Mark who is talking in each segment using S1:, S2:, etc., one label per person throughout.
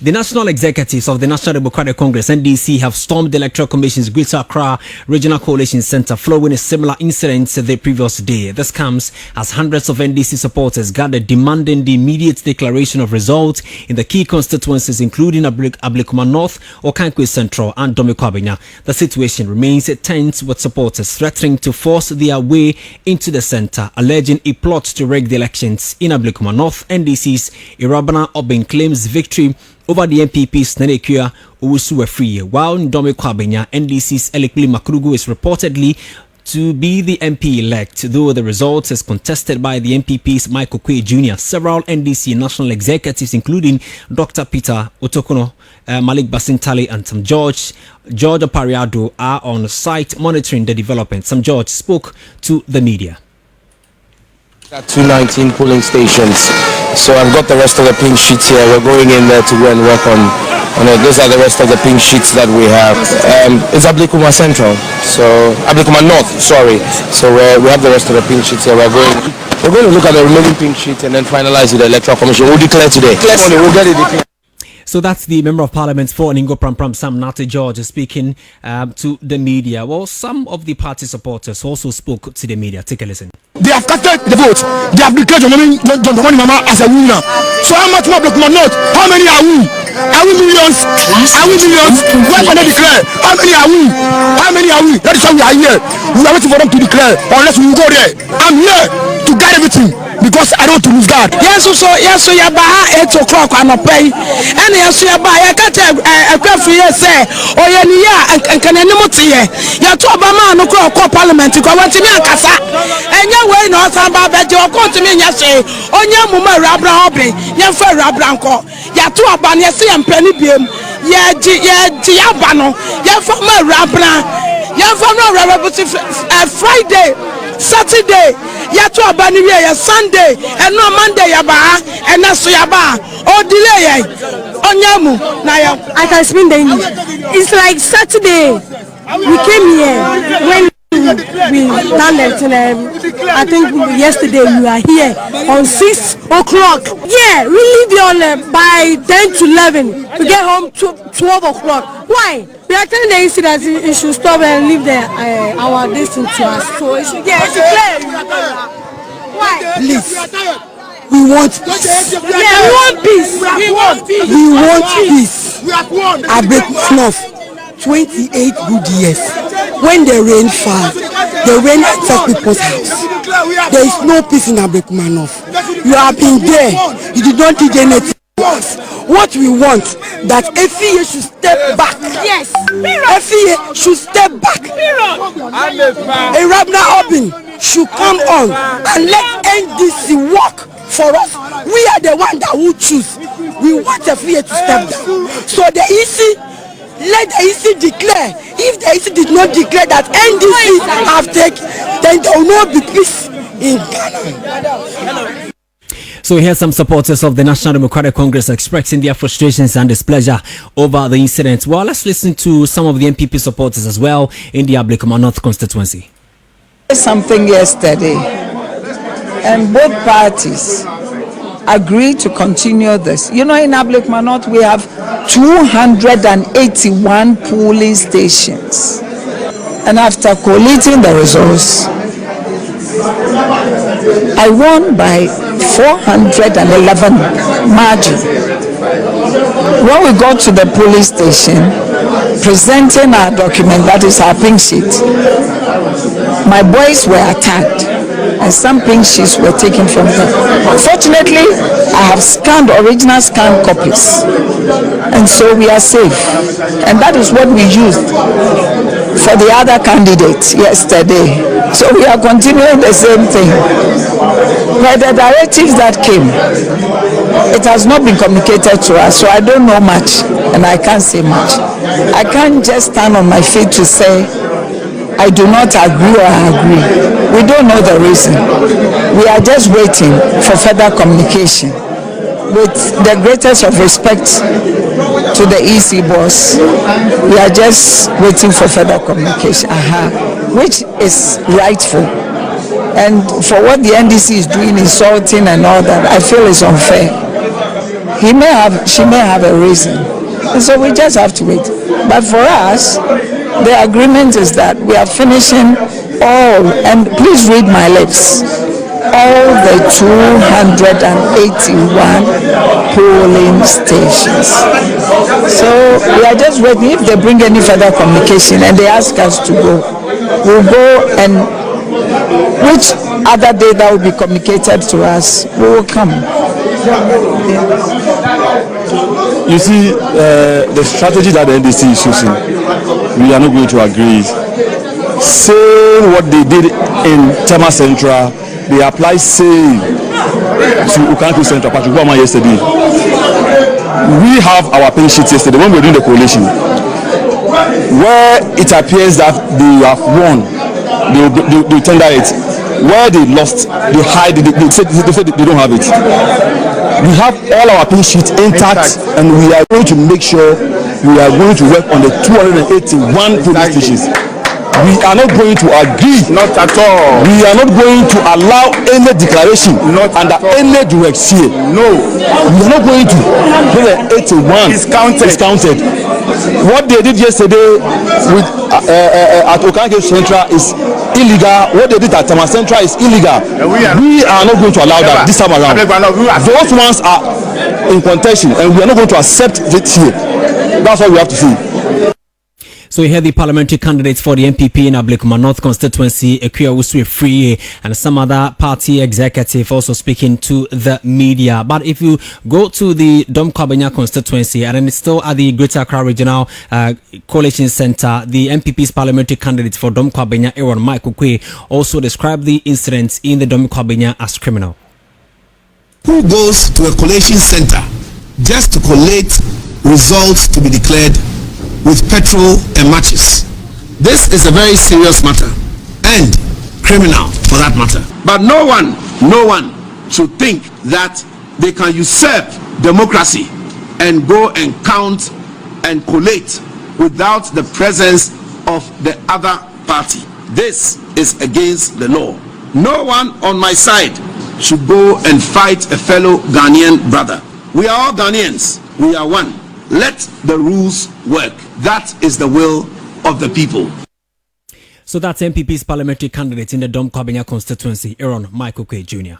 S1: The national executives of the National Democratic Congress (NDC) have stormed the Electoral Commission's Greater Accra Regional Collation Center following a similar incident the previous day. This comes as hundreds of NDC supporters gathered demanding the immediate declaration of results in the key constituencies including Ablekuma North, Okankwe Central and Domekwabenya. The situation remains tense, with supporters threatening to force their way into the center, alleging a plot to rig the elections in Ablekuma North. NDC's Irabana Obin claims victory over the MPP's Nenekua Owusu Free, while Domekwabenya NDC's Elekuli Makrugu is reportedly to be the MP elect, though the result is contested by the MPP's Michael Kwe Jr. Several NDC national executives, including Dr. Peter Otokono, Malik Basintali, and Sam George Apariado, are on site monitoring the development. Sam George spoke to the media.
S2: At 219 polling stations, so I've got the rest of the pink sheets here. We're going in there to go and work on it. Those are the rest of the pink sheets that we have. It's Ablekuma Central, so Ablekuma North, sorry. So we have the rest of the pink sheets here. We're going to look at the remaining pink sheet and then finalize with the Electoral Commission. We'll declare today. We'll get it.
S1: So that's the Member of Parliament for Ningo Pram Sam Nate George speaking to the media. Well, some of the party supporters also spoke to the media. Take a listen.
S3: They have casted the vote. They have declared John Mama as a winner. So how much more Ablekuma North? How many are we? Are we millions? Are we millions? Why can they declare? How many are we? How many are we? That is why we are here. We are waiting for them to declare, unless we will go there. I'm here to guide everything, because I don't want to lose that.
S4: Yes, so you buy 8 o'clock on a pay. And yes, you buy a cat a coffee, say, or and can anymore. You to Obama no call Parliament to go to me and Casa. And your way, no, somebody that you're going to me, yes, on your mumma Rabra Hobby, your fair Rabranco. Ya to Abania see and penny beam, ya Diabano, ya former Rabra, ya former Rabba Friday, Saturday. Yatu abani ya Sunday and no Monday yaba and naso yaba or delay onyamu na ya.
S5: I can speak the English. It's like Saturday we came here when we done it. I think yesterday we were here on 6 o'clock. Yeah, we leave here on by 10 to 11. We get home to 12 o'clock. Why? We are telling the NDC that it should stop and leave our distance to us. So it should get clear. Why?
S3: Please. We want peace.
S5: Yeah, we want peace.
S3: We want peace. Ablekuma North, 28 good years. When the rain falls, the rain enters people's house. There is no peace in Ablekuma North. You have been there. You did not teach anything. What we want, that FEA should step back.
S5: Yes.
S3: FEA should step back. A Rabna Obin should come on and let NDC work for us. We are the one that will choose. We want FEA to step down. So the EC, let the EC declare. If the EC did not declare that NDC have taken, then there will not be peace in Ghana.
S1: So here's some supporters of the National Democratic Congress expressing their frustrations and displeasure over the incident. Well, let's listen to some of the MPP supporters as well in the Ablekuma North constituency.
S6: Something yesterday, and both parties agreed to continue this. You know, in Ablekuma North we have 281 polling stations, and after collating the results, I won by 411 margin. When we got to the police station, presenting our document, that is our pink sheet, my boys were attacked and some pink sheets were taken from them. Fortunately, I have scanned original scanned copies, and so we are safe. And that is what we used for the other candidates yesterday. So we are continuing the same thing. But the directives that came, it has not been communicated to us, so I don't know much and I can't say much. I can't just stand on my feet to say I do not agree or I agree. We don't know the reason. We are just waiting for further communication. With the greatest of respect to the EC boss, we are just waiting for further communication, which is rightful. And for what the NDC is doing, insulting and all that, I feel is unfair. she may have a reason. And so we just have to wait. But for us, the agreement is that we are finishing all, and please read my lips, all the 281 polling stations. So we are just waiting. If they bring any further communication and they ask us to go, we'll go, and which other day that will be communicated to us, we will come.
S7: You see, the strategy that the NDC is using, we are not going to agree. Same what they did in Tema Central, they apply same to Ukanku Central, Patrick yesterday. We have our pay sheets yesterday when we were doing the coalition, where it appears that they have won, they tender it. Where they lost, they hide it. They say they don't have it. We have all our pay sheets intact, and we are going to make sure we are going to work on the 281 police stations. We are not going to agree.
S2: Not at all.
S7: We are not going to allow any declaration under any direction.
S2: No.
S7: We are not going to. 81
S2: is counted.
S7: What they did yesterday with at Okanke Central is illegal. What they did at Tama Central is illegal. We are not going to allow that this time around. Those ones are in contention, and we are not going to accept it here. That's what we have to see.
S1: So you hear the parliamentary candidates for the MPP in Ablekuma North constituency, Ekuya Uswe Free, and some other party executive also speaking to the media. But if you go to the Domkwabenya constituency, and then it's still at the Greater Accra Regional Collation Center, the MPP's parliamentary candidate for Domkwabenya, Aaron Mike Okwe, also described the incidents in the Domkwabenya as criminal.
S8: Who goes to a collation center just to collate results to be declared with petrol and matches? This is a very serious matter and criminal for that matter.
S9: But no one should think that they can usurp democracy and go and count and collate without the presence of the other party. This is against the law. No one on my side should go and fight a fellow Ghanaian brother. We are all Ghanaians. We are one. Let the rules work. That is the will of the people.
S1: So that's MPP's parliamentary candidate in the Domkwabenya constituency, Aaron Michael Kwe Jr.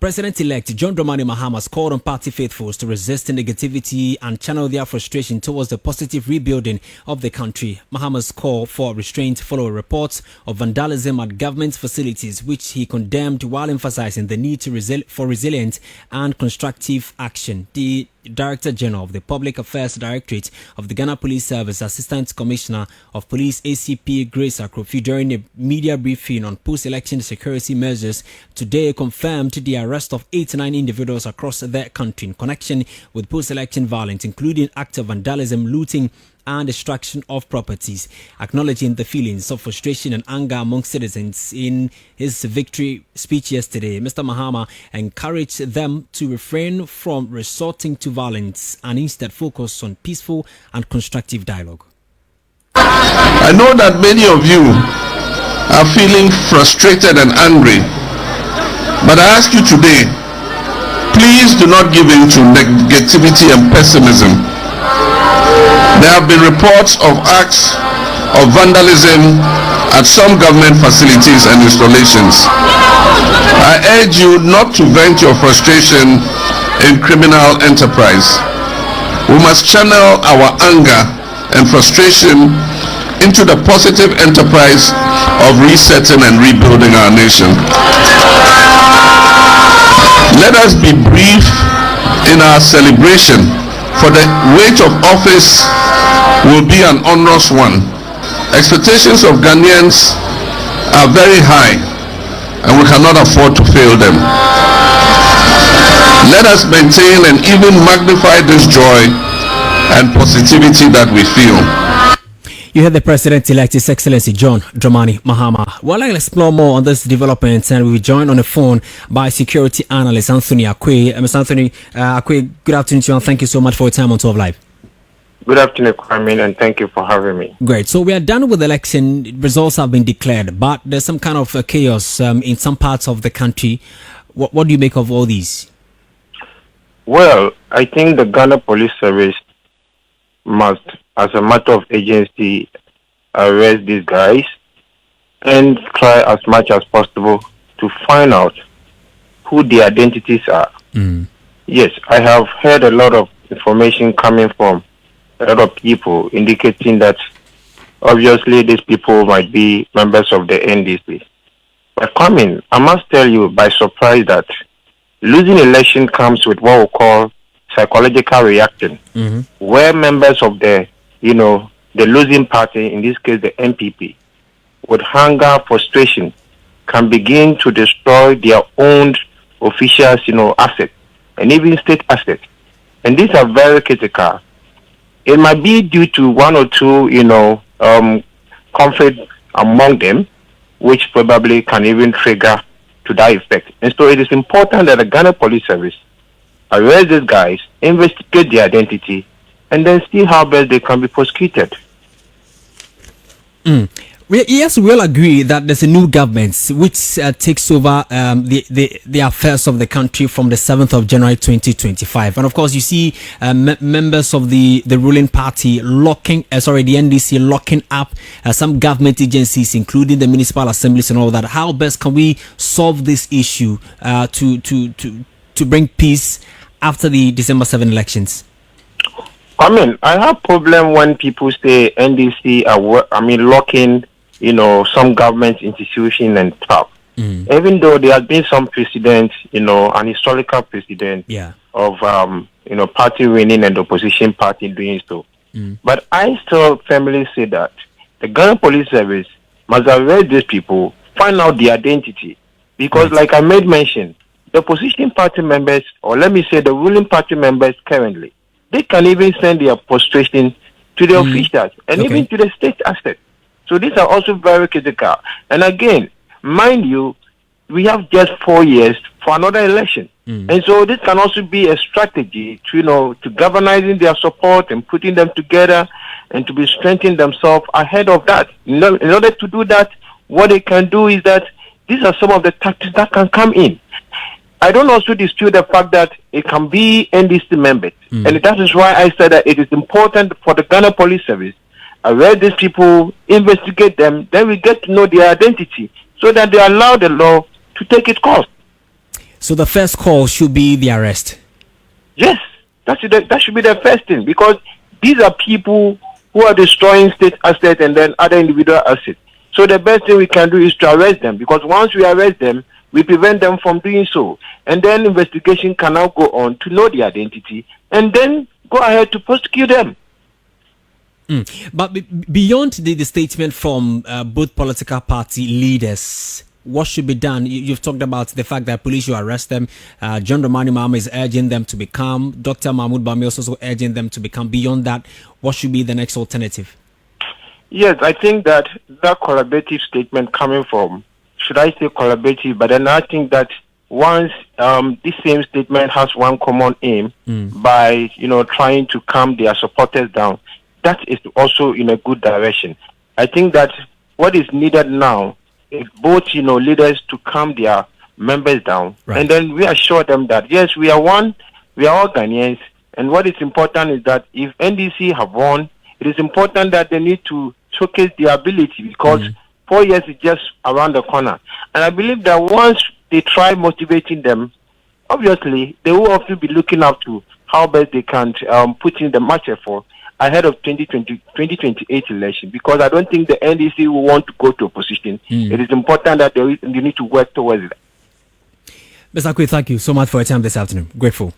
S1: President-elect John Dramani Mahama has called on party faithfuls to resist negativity and channel their frustration towards the positive rebuilding of the country. Mahama's call for restraint followed reports of vandalism at government facilities, which he condemned while emphasizing the need for resilient and constructive action. The Director General of the Public Affairs Directorate of the Ghana Police Service, Assistant Commissioner of Police ACP Grace Akrofi, during a media briefing on post-election security measures today, confirmed the arrest of 89 individuals across the country in connection with post-election violence, including acts of vandalism, looting, and destruction of properties. Acknowledging the feelings of frustration and anger among citizens in his victory speech yesterday, Mr. Mahama encouraged them to refrain from resorting to violence and instead focus on peaceful and constructive dialogue.
S10: I know that many of you are feeling frustrated and angry, but I ask you today, please do not give in to negativity and pessimism. There have been reports of acts of vandalism at some government facilities and installations. I urge you not to vent your frustration in criminal enterprise. We must channel our anger and frustration into the positive enterprise of resetting and rebuilding our nation. Let us be brief in our celebration, for the weight of office will be an onerous one. Expectations of Ghanaians are very high, and we cannot afford to fail them. Let us maintain and even magnify this joy and positivity that we feel.
S1: You heard the President-elect, His Excellency John Dramani Mahama. Well, I'll explore more on this development, and we'll be joined on the phone by security analyst Anthony Akwe. Mr. Anthony Akwe, good afternoon to you, and thank you so much for your time on 12 Live.
S11: Good afternoon, Kwame, and thank you for having me.
S1: Great. So we are done with the election. Results have been declared, but there's some kind of chaos in some parts of the country. What do you make of all these?
S11: Well, I think the Ghana Police Service must, as a matter of agency, arrest these guys and try as much as possible to find out who the identities are. Yes, I have heard a lot of information coming from a lot of people indicating that obviously these people might be members of the NDC. But I must tell you by surprise that losing election comes with what we call psychological reaction, where members of the losing party, in this case the NPP, with hunger, frustration, can begin to destroy their own officials, assets, and even state assets. And these are very critical. It might be due to one or two, conflict among them, which probably can even trigger to that effect. And so it is important that the Ghana Police Service arrest these guys, investigate their identity, and then see how best they can be prosecuted.
S1: Yes, we all agree that there's a new government which takes over the affairs of the country from the 7th of January 2025. And of course, you see members of the ruling party the NDC locking up some government agencies, including the municipal assemblies and all that. How best can we solve this issue to bring peace after the December 7 elections?
S11: I have problem when people say NDC are locking some government institution and stuff. Even though there has been some precedent, an historical precedent of party winning and opposition party doing so. But I still firmly say that the Ghana Police Service must arrest these people, find out their identity, because like I made mention, the opposition party members, or let me say the ruling party members currently, they can even send their frustration to the officials and even to the state assets. So these are also very critical. And again, mind you, we have just 4 years for another election. And so this can also be a strategy to galvanizing their support and putting them together and to be strengthening themselves ahead of that. In order to do that, what they can do is that these are some of the tactics that can come in. I don't also dispute the fact that it can be NDC members. And that is why I said that it is important for the Ghana Police Service arrest these people, investigate them, then we get to know their identity so that they allow the law to take its course.
S1: So the first call should be the arrest?
S11: Yes, that should be the first thing, because these are people who are destroying state assets and then other individual assets. So the best thing we can do is to arrest them, because once we arrest them, we prevent them from doing so. And then investigation can now go on to know the identity and then go ahead to prosecute them.
S1: But beyond the statement from both political party leaders, what should be done? You've talked about the fact that police should arrest them. John Dramani Mahama is urging them to become. Dr. Mahmoud Bami is also urging them to become. Beyond that, what should be the next alternative?
S11: Yes, I think that collaborative statement coming from, should I say collaborative, but then I think that once this same statement has one common aim by, trying to calm their supporters down, that is also in a good direction. I think that what is needed now is both, leaders to calm their members down, and then reassure them that, yes, we are one, we are all Ghanaians, and what is important is that if NDC have won, it is important that they need to showcase their ability, because 4 years is just around the corner. And I believe that once they try motivating them, obviously, they will also be looking up to how best they can put in the much effort ahead of 2028 election, because I don't think the NDC will want to go to opposition. It is important that they need to work towards it.
S1: Mr. Akwe, thank you so much for your time this afternoon. Grateful.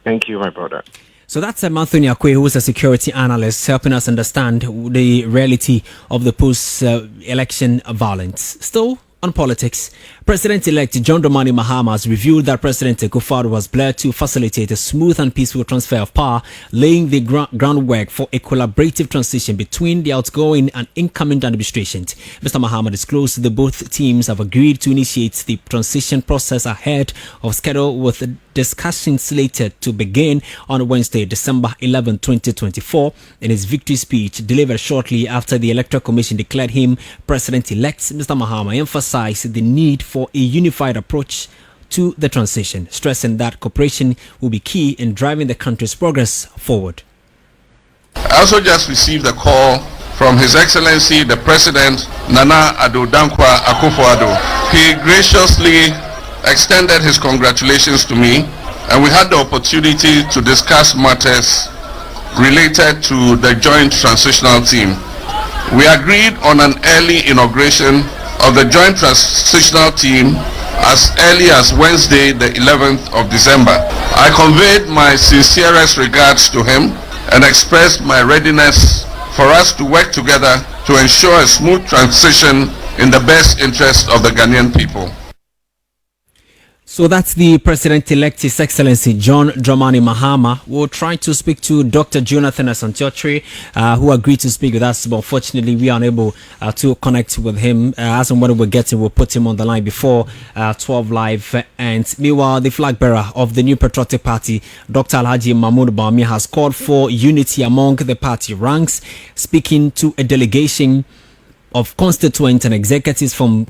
S11: Thank you, my brother.
S1: So that's Anthony Akwe, who is a security analyst, helping us understand the reality of the post-election violence. Still on politics, President-elect John Dramani Mahama has revealed that President Akufo-Addo was bled to facilitate a smooth and peaceful transfer of power, laying the groundwork for a collaborative transition between the outgoing and incoming administrations. Mr. Mahama disclosed that both teams have agreed to initiate the transition process ahead of schedule, with a discussion slated to begin on Wednesday, December 11, 2024. In his victory speech delivered shortly after the Electoral Commission declared him President-elect, Mr. Mahama emphasized the need for a unified approach to the transition, stressing that cooperation will be key in driving the country's progress forward.
S10: I also just received a call from His Excellency the President Nana Addo Dankwa Akufo-Addo. He graciously extended his congratulations to me, and we had the opportunity to discuss matters related to the joint transitional team. We agreed on an early inauguration of the joint transitional team as early as Wednesday the 11th of December. I conveyed my sincerest regards to him and expressed my readiness for us to work together to ensure a smooth transition in the best interest of the Ghanaian people.
S1: So that's the President-elect, His Excellency John Dramani Mahama. We'll try to speak to Dr. Jonathan Asantiotre, who agreed to speak with us, but unfortunately we are unable to connect with him. As and when we get him, we'll put him on the line before 12 live. And meanwhile, the flag bearer of the New Patriotic Party, Dr. Alhaji Mahmoud Bawumia, has called for unity among the party ranks, speaking to a delegation of constituents and executives from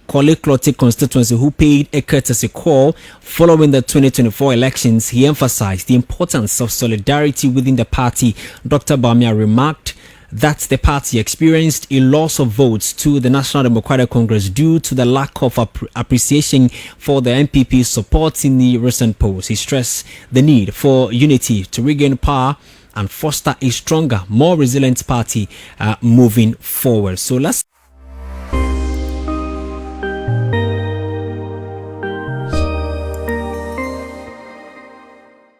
S1: Collation constituency who paid a courtesy call following the 2024 elections. He emphasized the importance of solidarity within the party. Dr. Bawumia remarked that the party experienced a loss of votes to the National Democratic Congress due to the lack of appreciation for the NPP's support in the recent polls. He stressed the need for unity to regain power and foster a stronger, more resilient party moving forward. So let's